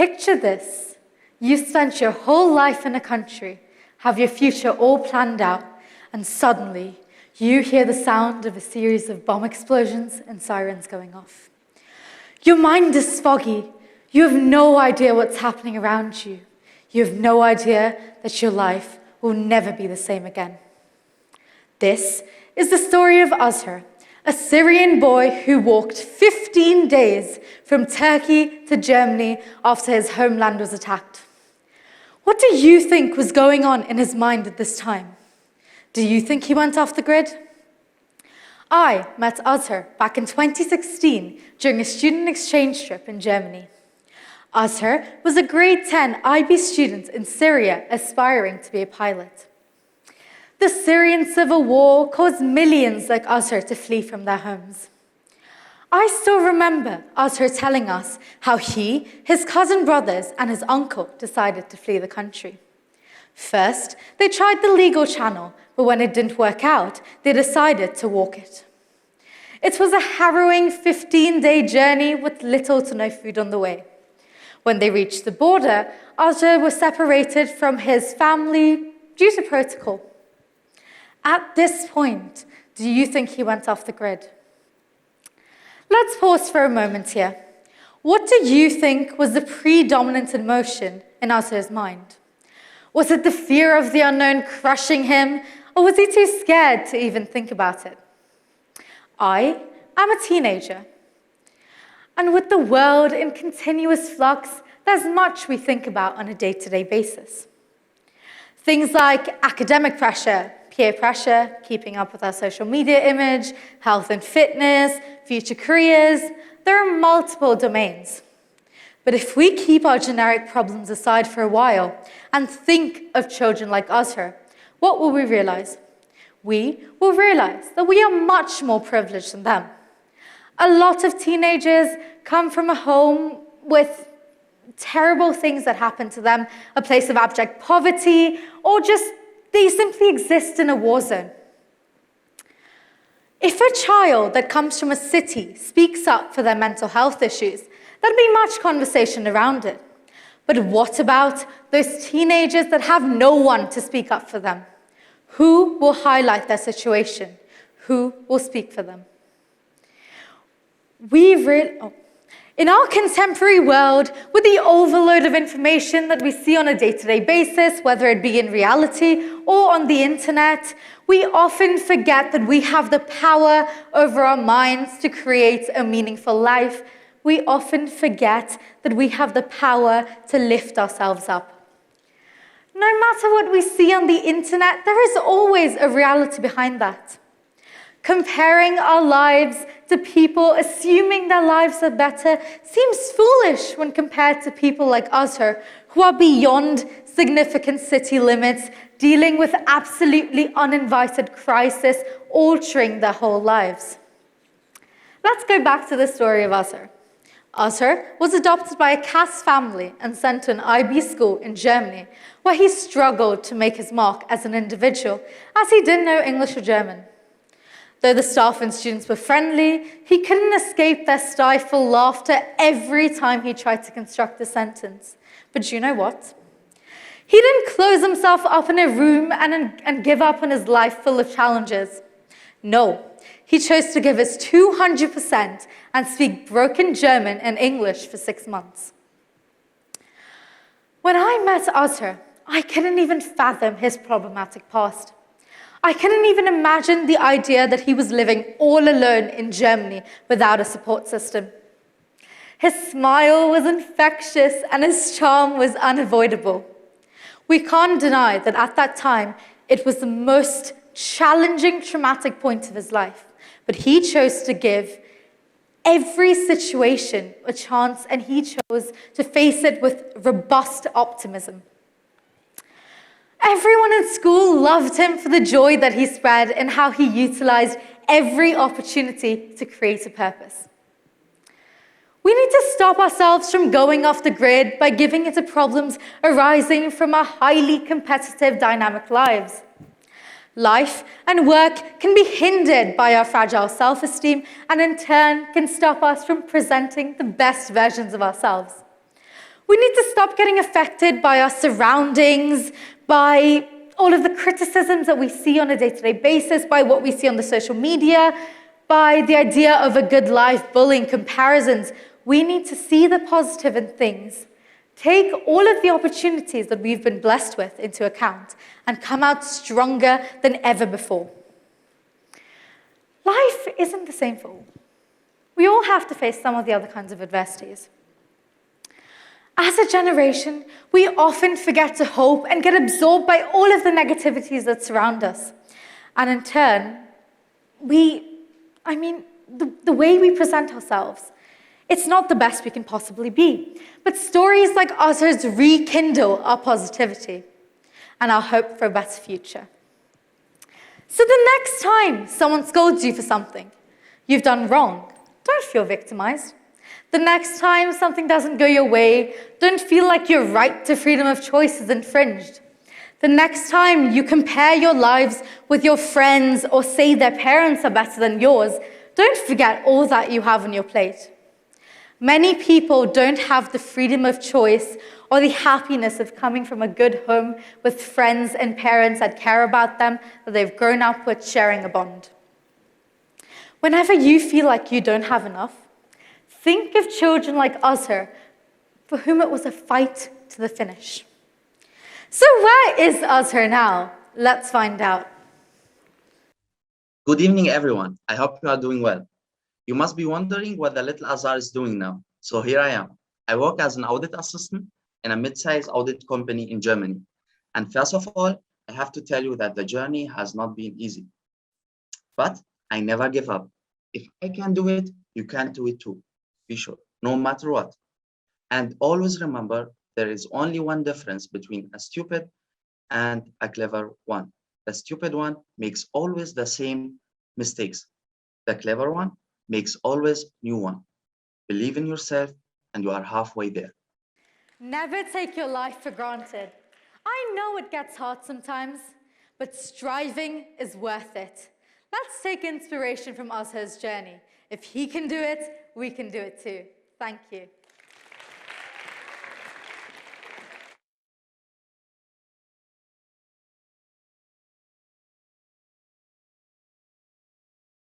Picture this. You spent your whole life in a country, have your future all planned out, and suddenly you hear the sound of a series of bomb explosions and sirens going off. Your mind is foggy. You have no idea what's happening around you. You have no idea that your life will never be the same again. This is the story of Azhar, a Syrian boy who walked 15 days from Turkey to Germany after his homeland was attacked. What do you think was going on in his mind at this time? Do you think he went off the grid? I met Azhar back in 2016 during a student exchange trip in Germany. Azhar was a grade 10 IB student in Syria aspiring to be a pilot. The Syrian civil war caused millions like Azhar to flee from their homes. I still remember Azhar telling us how he, his cousin brothers, and his uncle decided to flee the country. First, they tried the legal channel, but when it didn't work out, they decided to walk it. It was a harrowing 15-day journey with little to no food on the way. When they reached the border, Azhar was separated from his family due to protocol. At this point, do you think he went off the grid? Let's pause for a moment here. What do you think was the predominant emotion in Azhar's mind? Was it the fear of the unknown crushing him, or was he too scared to even think about it? I am a teenager. And with the world in continuous flux, there's much we think about on a day-to-day basis. Things like academic pressure, peer pressure, keeping up with our social media image, health and fitness, future careers. There are multiple domains. But if we keep our generic problems aside for a while and think of children like Azhar, what will we realize? We will realize that we are much more privileged than them. A lot of teenagers come from a home with terrible things that happen to them, a place of abject poverty, or just they simply exist in a war zone. If a child that comes from a city speaks up for their mental health issues, there'll be much conversation around it. But what about those teenagers that have no one to speak up for them? Who will highlight their situation? Who will speak for them? In our contemporary world, with the overload of information that we see on a day-to-day basis, whether it be in reality or on the internet, we often forget that we have the power over our minds to create a meaningful life. We often forget that we have the power to lift ourselves up. No matter what we see on the internet, there is always a reality behind that. Comparing our lives to people, assuming their lives are better, seems foolish when compared to people like Azhar, who are beyond significant city limits, dealing with absolutely uninvited crisis, altering their whole lives. Let's go back to the story of Azhar. Azhar was adopted by a caste family and sent to an IB school in Germany, where he struggled to make his mark as an individual, as he didn't know English or German. Though the staff and students were friendly, he couldn't escape their stifled laughter every time he tried to construct a sentence. But you know what? He didn't close himself up in a room and give up on his life full of challenges. No, he chose to give his 200% and speak broken German and English for 6 months. When I met Azhar, I couldn't even fathom his problematic past. I couldn't even imagine the idea that he was living all alone in Germany without a support system. His smile was infectious and his charm was unavoidable. We can't deny that at that time, it was the most challenging, traumatic point of his life. But he chose to give every situation a chance, and he chose to face it with robust optimism. Everyone in school loved him for the joy that he spread and how he utilized every opportunity to create a purpose. We need to stop ourselves from going off the grid by giving into problems arising from our highly competitive, dynamic lives. Life and work can be hindered by our fragile self-esteem and in turn can stop us from presenting the best versions of ourselves. We need to stop getting affected by our surroundings, by all of the criticisms that we see on a day-to-day basis, by what we see on the social media, by the idea of a good life, bullying, comparisons. We need to see the positive in things, take all of the opportunities that we've been blessed with into account, and come out stronger than ever before. Life isn't the same for all. We all have to face some of the other kinds of adversities. As a generation, we often forget to hope and get absorbed by all of the negativities that surround us. And in turn, the way we present ourselves, it's not the best we can possibly be. But stories like ours rekindle our positivity and our hope for a better future. So the next time someone scolds you for something you've done wrong, don't feel victimized. The next time something doesn't go your way, don't feel like your right to freedom of choice is infringed. The next time you compare your lives with your friends or say their parents are better than yours, don't forget all that you have on your plate. Many people don't have the freedom of choice or the happiness of coming from a good home with friends and parents that care about them, that they've grown up with, sharing a bond. Whenever you feel like you don't have enough, think of children like Azhar, for whom it was a fight to the finish. So where is Azhar now? Let's find out. Good evening, everyone. I hope you are doing well. You must be wondering what the little Azhar is doing now. So here I am. I work as an audit assistant in a mid-sized audit company in Germany. And first of all, I have to tell you that the journey has not been easy. But I never give up. If I can do it, you can do it too. Be sure, no matter what. And always remember, there is only one difference between a stupid and a clever one. The stupid one makes always the same mistakes. The clever one makes always new one. Believe in yourself and you are halfway there. Never take your life for granted. I know it gets hard sometimes, but striving is worth it. Let's take inspiration from Azhar's journey. If he can do it, we can do it too. Thank you.